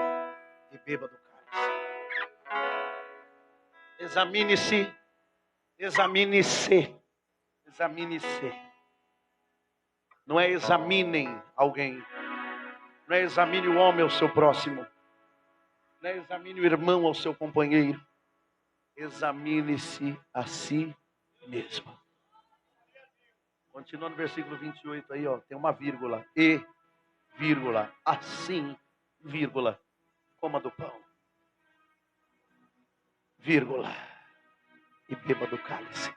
e beba do cálice. Examine-se, examine-se, examine-se. Não é examinem alguém. Não é examine o homem ao seu próximo. Não é examine o irmão ao seu companheiro. Examine-se a si mesmo. Continua no versículo 28 aí, ó. Tem uma vírgula. E, vírgula, assim, vírgula, coma do pão. Vírgula, e beba do cálice.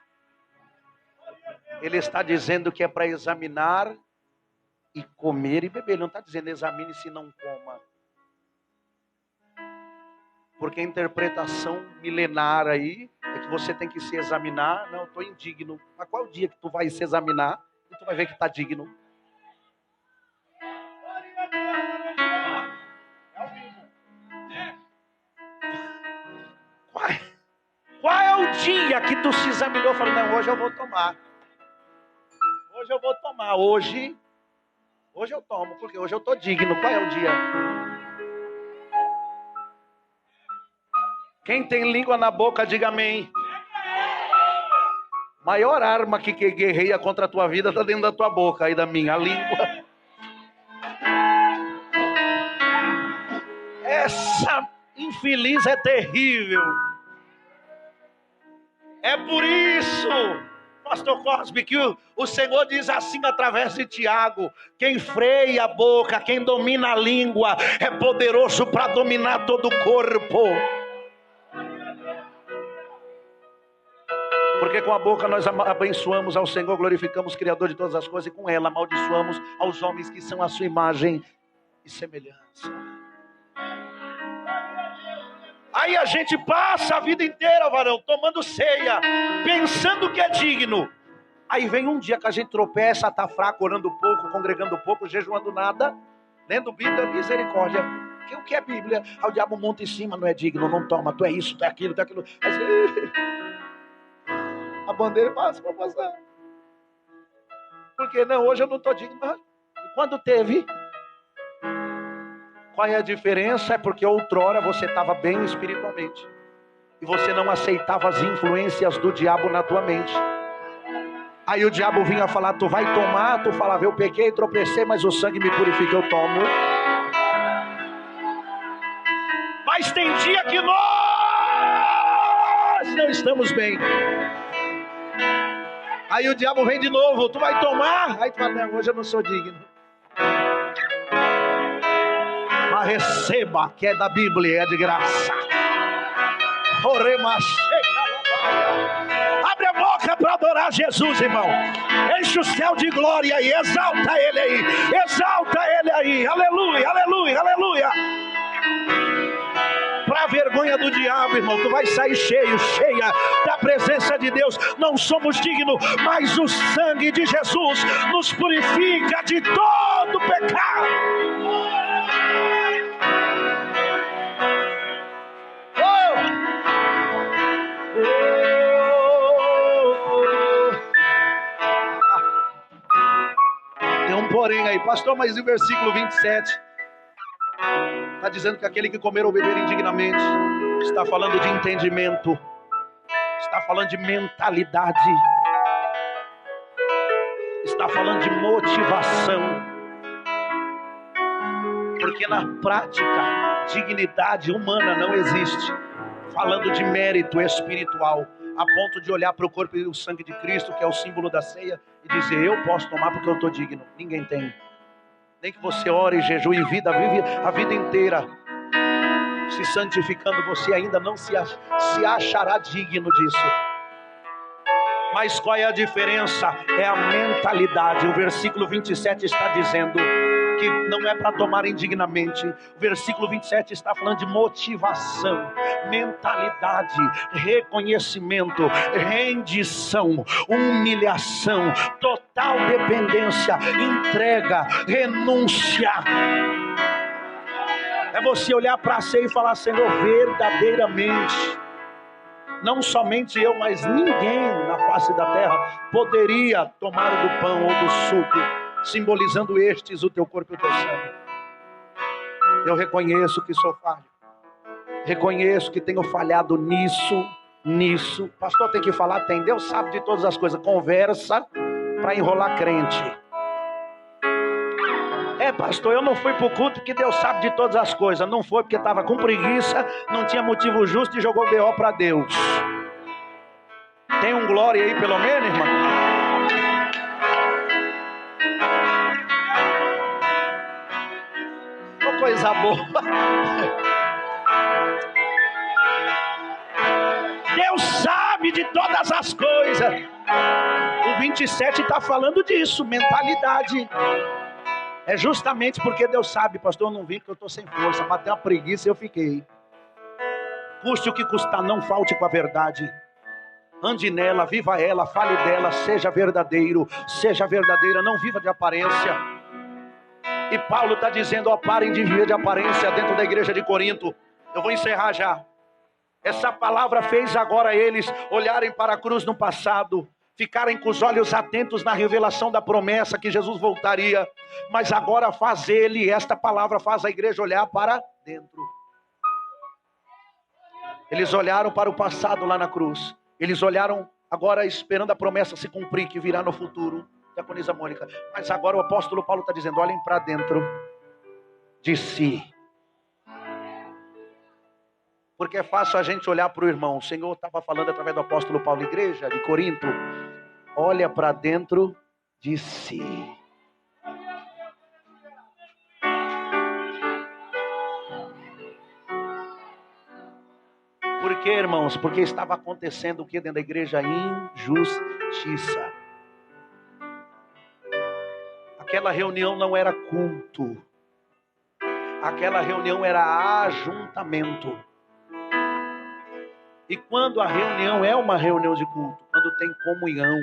Ele está dizendo que é para examinar e comer e beber. Ele não está dizendo examine-se e não coma. Porque a interpretação milenar aí é que você tem que se examinar. Não, eu estou indigno. Mas qual é o dia que tu vai se examinar e tu vai ver que está digno? Qual é o dia que tu se examinou e falou, não, hoje eu vou tomar. Hoje eu vou tomar. Hoje eu tomo, porque hoje eu estou digno. Qual é o dia? Quem tem língua na boca, diga amém. Maior arma que guerreia contra a tua vida está dentro da tua boca e da minha, a língua. Essa infeliz é terrível. É por isso, pastor Cosme, que o Senhor diz assim através de Tiago: quem freia a boca, quem domina a língua, é poderoso para dominar todo o corpo. Porque com a boca nós abençoamos ao Senhor, glorificamos o Criador de todas as coisas, e com ela amaldiçoamos aos homens que são a sua imagem e semelhança. Aí a gente passa a vida inteira, varão, tomando ceia, pensando que é digno. Aí vem um dia que a gente tropeça, está fraco, orando pouco, congregando pouco, jejuando nada, lendo Bíblia, misericórdia. O que é Bíblia? Aí o diabo monta em cima, não é digno, não toma, tu é isso, tu é aquilo, tu é aquilo. Aí, a bandeira passa para passar. Porque não, hoje eu não estou digno. E quando teve? Qual é a diferença? É porque outrora você estava bem espiritualmente e você não aceitava as influências do diabo na tua mente. Aí o diabo vinha falar, tu vai tomar, tu falava, eu pequei, tropecei, mas o sangue me purifica, eu tomo. Mas tem dia que nós não estamos bem. Aí o diabo vem de novo, tu vai tomar? Aí tu fala, não, hoje eu não sou digno. Mas receba, que é da Bíblia, é de graça. Abre a boca para adorar Jesus, irmão. Enche o céu de glória e exalta Ele aí. Exalta Ele aí. Aleluia, aleluia, aleluia. Para a vergonha do diabo, irmão, tu vai sair cheio, cheia da presença de Deus. Não somos dignos, mas o sangue de Jesus nos purifica de todo pecado. Tem um porém aí, pastor, mas o versículo 27 está dizendo que aquele que comer ou beber indignamente está falando de entendimento, está falando de mentalidade, está falando de motivação. Porque na prática, dignidade humana não existe. Falando de mérito espiritual, a ponto de olhar para o corpo e o sangue de Cristo, que é o símbolo da ceia, e dizer, eu posso tomar porque eu estou digno. Ninguém tem. Nem que você ore, jejue e vive a vida inteira se santificando, você ainda não se achará digno disso. Mas qual é a diferença? É a mentalidade. O versículo 27 está dizendo que não é para tomar indignamente. O versículo 27 está falando de motivação, mentalidade, reconhecimento, rendição, humilhação, total dependência, entrega, renúncia. É você olhar para a ceia e falar, Senhor, verdadeiramente, não somente eu, mas ninguém na face da terra poderia tomar do pão ou do suco, simbolizando estes o teu corpo e o teu sangue. Eu reconheço que sou falho. Reconheço que tenho falhado nisso. Pastor tem que falar? Tem. Deus sabe de todas as coisas. Conversa para enrolar crente. Pastor, eu não fui para o culto porque Deus sabe de todas as coisas. Não foi porque estava com preguiça, não tinha motivo justo e jogou B.O. para Deus. Tem um glória aí pelo menos, irmão? Coisa boa. Deus sabe de todas as coisas. O 27 está falando disso, mentalidade. É justamente porque Deus sabe, pastor, eu não vi que eu estou sem força, bateu uma preguiça e eu fiquei. Custe o que custar, não falte com a verdade. ande nela, viva ela, fale dela, seja verdadeiro, seja verdadeira, não viva de aparência. E Paulo está dizendo, ó, parem de viver de aparência dentro da igreja de Corinto. Eu vou encerrar já. Essa palavra fez agora eles olharem para a cruz no passado, ficarem com os olhos atentos na revelação da promessa que Jesus voltaria, mas agora faz esta palavra faz a igreja olhar para dentro. Eles olharam para o passado lá na cruz, eles olharam agora esperando a promessa se cumprir, que virá no futuro, diaconisa Mônica, mas agora o apóstolo Paulo está dizendo, olhem para dentro de si. Porque é fácil a gente olhar para o irmão. O Senhor estava falando através do apóstolo Paulo, igreja de Corinto, olha para dentro de si. Por quê, irmãos? Porque estava acontecendo o que dentro da igreja? Injustiça. Aquela reunião não era culto. Aquela reunião era ajuntamento. E quando a reunião é uma reunião de culto, quando tem comunhão.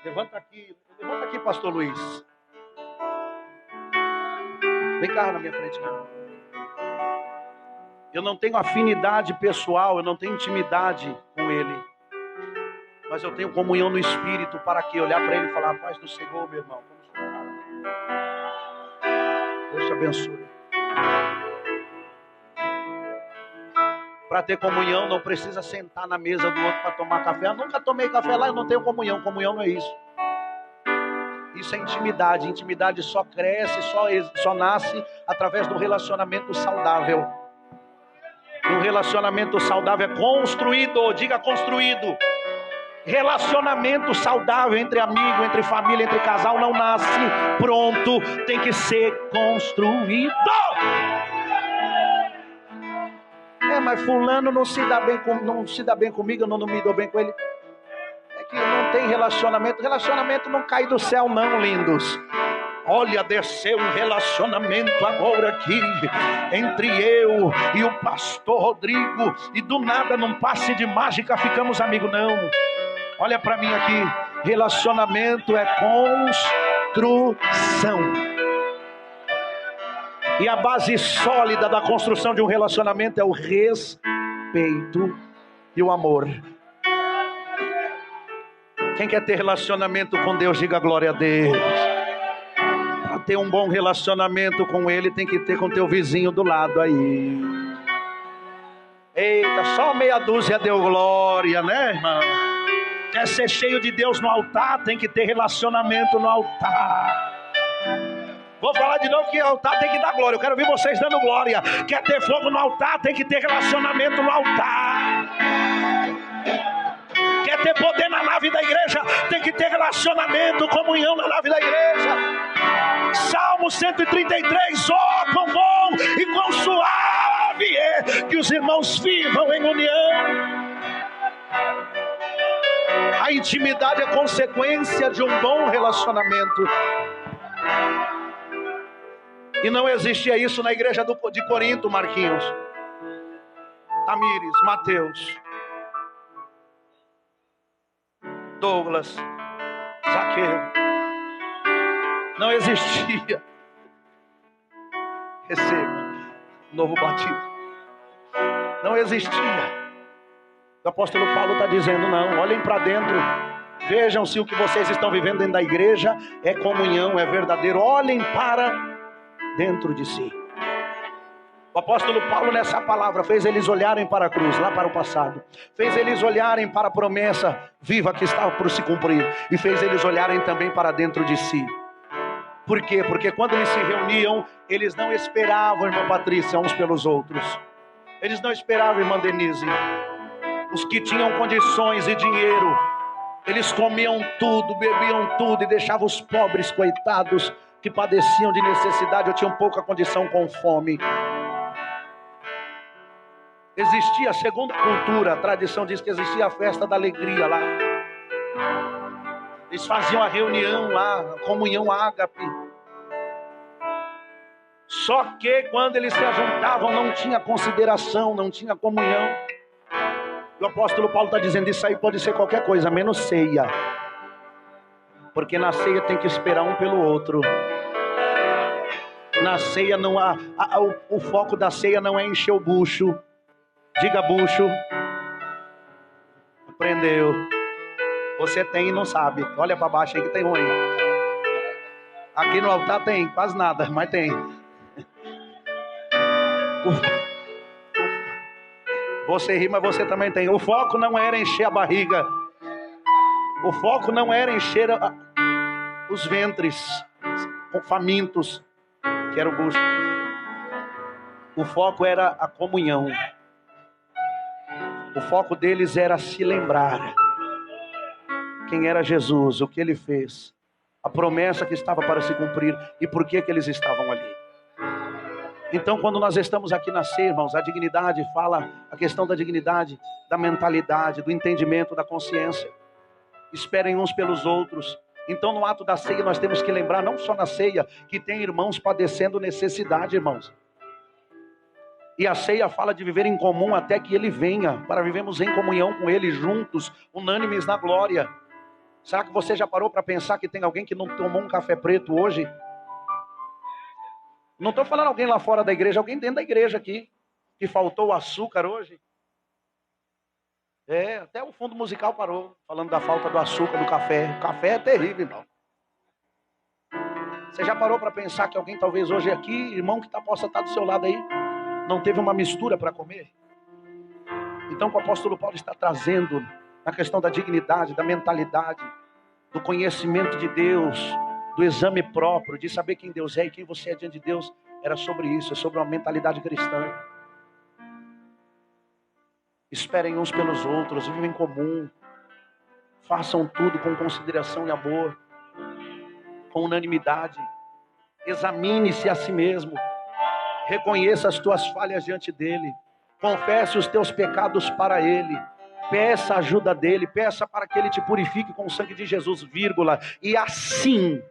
Levanta aqui, pastor Luiz. Vem cá na minha frente. Eu não tenho afinidade pessoal, eu não tenho intimidade com ele. Mas eu tenho comunhão no Espírito para que olhar para ele e falar, paz do Senhor, meu irmão. Deus te abençoe. Para ter comunhão não precisa sentar na mesa do outro para tomar café. Eu nunca tomei café lá, eu não tenho comunhão. Comunhão não é isso. Isso é intimidade. Intimidade só cresce, só nasce através do relacionamento saudável. E um relacionamento saudável é construído, diga construído. Relacionamento saudável entre amigo, entre família, entre casal não nasce pronto, tem que ser construído. Mas fulano não se dá bem comigo, eu não me dou bem com ele. É que não tem relacionamento. Relacionamento não cai do céu não, lindos. Olha, desceu um relacionamento agora aqui entre eu e o pastor Rodrigo, e do nada, num passe de mágica, ficamos amigos. Não, olha para mim aqui. Relacionamento é construção. E a base sólida da construção de um relacionamento é o respeito e o amor. Quem quer ter relacionamento com Deus, diga glória a Deus. Para ter um bom relacionamento com Ele, tem que ter com teu vizinho do lado aí. Eita, só meia dúzia deu glória, né, irmão? Quer ser cheio de Deus no altar, tem que ter relacionamento no altar. Vou falar de novo que o altar tem que dar glória. Eu quero ver vocês dando glória. Quer ter fogo no altar, tem que ter relacionamento no altar. Quer ter poder na nave da igreja, tem que ter relacionamento, comunhão na nave da igreja. Salmo 133, ó, quão bom e quão suave é que os irmãos vivam em união. A intimidade é consequência de um bom relacionamento. E não existia isso na igreja de Corinto, Marquinhos, Tamires, Mateus, Douglas, Zaqueu. Não existia. Receba novo batismo. Não existia. O apóstolo Paulo está dizendo, não, olhem para dentro. Vejam se o que vocês estão vivendo dentro da igreja é comunhão, é verdadeiro. Olhem para dentro de si. O apóstolo Paulo nessa palavra fez eles olharem para a cruz, lá para o passado. Fez eles olharem para a promessa viva que estava por se cumprir. E fez eles olharem também para dentro de si. Por quê? Porque quando eles se reuniam, eles não esperavam, irmã Patrícia, uns pelos outros. Eles não esperavam, irmã Denise. Os que tinham condições e dinheiro, eles comiam tudo, bebiam tudo e deixavam os pobres, coitados, que padeciam de necessidade ou tinham pouca condição, com fome. Existia, segundo a cultura, a tradição diz que existia a festa da alegria lá. Eles faziam a reunião lá, a comunhão ágape. Só que quando eles se ajuntavam não tinha consideração, não tinha comunhão. O apóstolo Paulo está dizendo, isso aí pode ser qualquer coisa, menos ceia. Porque na ceia tem que esperar um pelo outro. Na ceia não há, o foco da ceia não é encher o bucho. Diga bucho. Aprendeu. Você tem e não sabe. Olha para baixo aí que tem ruim. Aqui no altar tem, quase nada, mas tem. Você ri, mas você também tem. O foco não era encher a barriga. O foco não era encher os ventres famintos, que era o bucho. O foco era a comunhão. O foco deles era se lembrar quem era Jesus, o que ele fez, a promessa que estava para se cumprir e por que eles estavam ali. Então, quando nós estamos aqui na ceia, irmãos, a dignidade fala, a questão da dignidade, da mentalidade, do entendimento, da consciência. Esperem uns pelos outros. Então, no ato da ceia, nós temos que lembrar, não só na ceia, que tem irmãos padecendo necessidade, irmãos. E a ceia fala de viver em comum até que ele venha, para vivermos em comunhão com ele, juntos, unânimes na glória. Será que você já parou para pensar que tem alguém que não tomou um café preto hoje? Não estou falando alguém lá fora da igreja, alguém dentro da igreja aqui, que faltou o açúcar hoje. Até o fundo musical parou, falando da falta do açúcar, do café. O café é terrível, irmão. Você já parou para pensar que alguém talvez hoje aqui, irmão que possa estar do seu lado aí, não teve uma mistura para comer? Então o apóstolo Paulo está trazendo na questão da dignidade, da mentalidade, do conhecimento de Deus, do exame próprio, de saber quem Deus é e quem você é diante de Deus. Era sobre isso, é sobre uma mentalidade cristã. Esperem uns pelos outros, vivem em comum, façam tudo com consideração e amor, com unanimidade. Examine-se a si mesmo, reconheça as tuas falhas diante dele, confesse os teus pecados para ele, peça a ajuda dele, peça para que ele te purifique com o sangue de Jesus, vírgula, e assim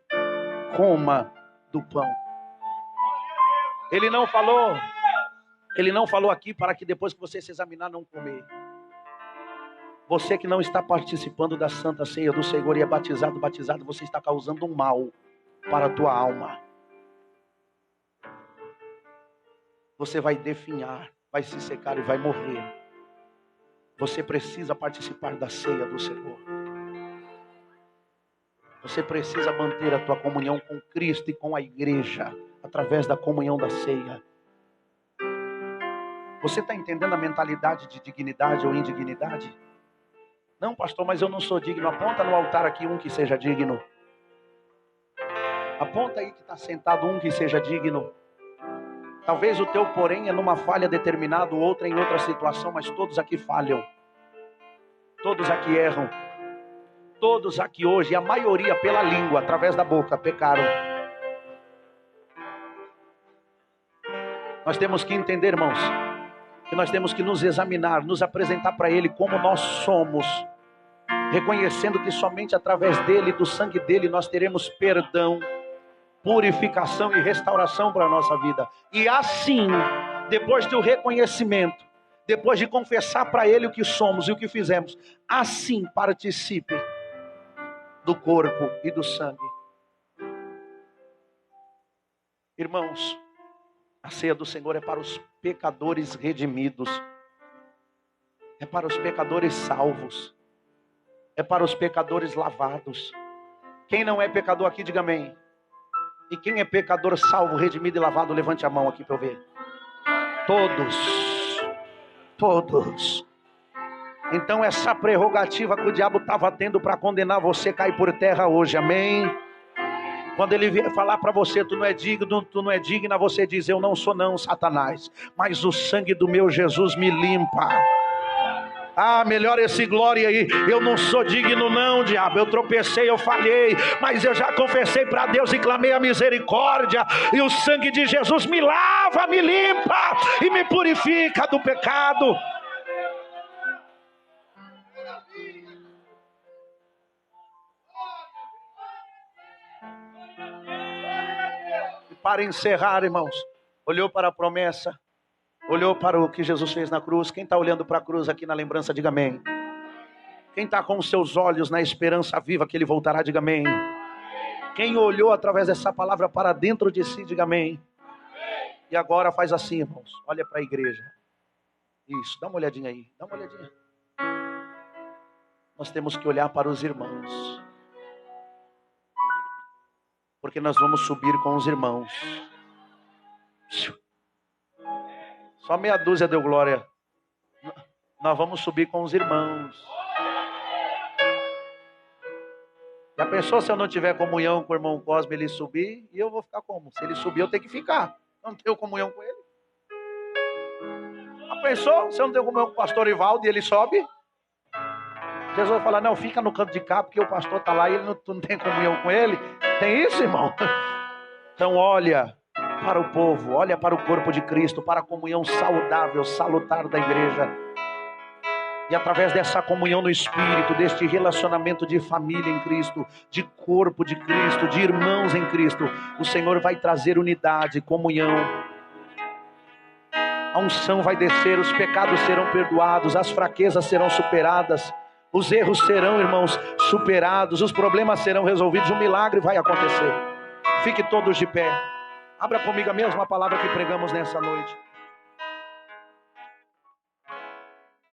coma do pão. Ele não falou aqui para que depois que você se examinar não comer. Você que não está participando da Santa Ceia do Senhor e é batizado, você está causando um mal para a tua alma. Você vai definhar, vai se secar e vai morrer. Você precisa participar da ceia do Senhor. Você precisa manter a tua comunhão com Cristo e com a igreja, através da comunhão da ceia. Você está entendendo a mentalidade de dignidade ou indignidade? Não, pastor, mas eu não sou digno. Aponta no altar aqui um que seja digno. Aponta aí que está sentado um que seja digno. Talvez o teu porém é numa falha determinada, outra em outra situação, mas todos aqui falham. Todos aqui erram. Todos aqui hoje, a maioria pela língua, através da boca, pecaram. Nós temos que entender, irmãos, que nós temos que nos examinar, nos apresentar para Ele como nós somos, reconhecendo que somente através dEle, do sangue dEle, nós teremos perdão, purificação e restauração para a nossa vida. E assim, depois do reconhecimento, depois de confessar para Ele o que somos e o que fizemos, assim participe do corpo e do sangue. Irmãos, a ceia do Senhor é para os pecadores redimidos, é para os pecadores salvos, é para os pecadores lavados. Quem não é pecador aqui, diga amém. E quem é pecador salvo, redimido e lavado, levante a mão aqui para eu ver. Todos. Então essa prerrogativa que o diabo estava tendo para condenar você cai por terra hoje, amém? Quando ele vier falar para você, tu não é digno, tu não é digna, você diz, eu não sou não, Satanás, mas o sangue do meu Jesus me limpa. Ah, melhor esse glória aí. Eu não sou digno não, diabo. Eu tropecei, eu falhei, mas eu já confessei para Deus e clamei a misericórdia, e o sangue de Jesus me lava, me limpa e me purifica do pecado. E para encerrar, irmãos, olhou para a promessa, Olhou para o que Jesus fez na cruz. Quem está olhando para a cruz aqui na lembrança, diga amém. Quem está com os seus olhos na esperança viva que Ele voltará, diga amém. Quem olhou através dessa palavra para dentro de si, diga amém. E agora faz assim, irmãos. Olha para a igreja. Isso, dá uma olhadinha aí. Dá uma olhadinha. Nós temos que olhar para os irmãos. Porque nós vamos subir com os irmãos. Só meia dúzia deu glória. Nós vamos subir com os irmãos. Já pensou se eu não tiver comunhão com o irmão Cosme, ele subir? E eu vou ficar como? Se ele subir, eu tenho que ficar. Eu não tenho comunhão com ele. Já pensou se eu não tenho comunhão com o pastor Ivaldo e ele sobe? Jesus vai falar, não, fica no canto de cá, porque o pastor está lá e ele não tem comunhão com ele. Tem isso, irmão? Então olha para o povo, olha para o corpo de Cristo, para a comunhão saudável, salutar da igreja. E através dessa comunhão no Espírito, deste relacionamento de família em Cristo, de corpo de Cristo, de irmãos em Cristo, o Senhor vai trazer unidade, comunhão. A unção vai descer, os pecados serão perdoados, as fraquezas serão superadas, os erros serão, irmãos, superados, os problemas serão resolvidos, um milagre vai acontecer. Fique todos de pé. Abra comigo a mesma palavra que pregamos nessa noite.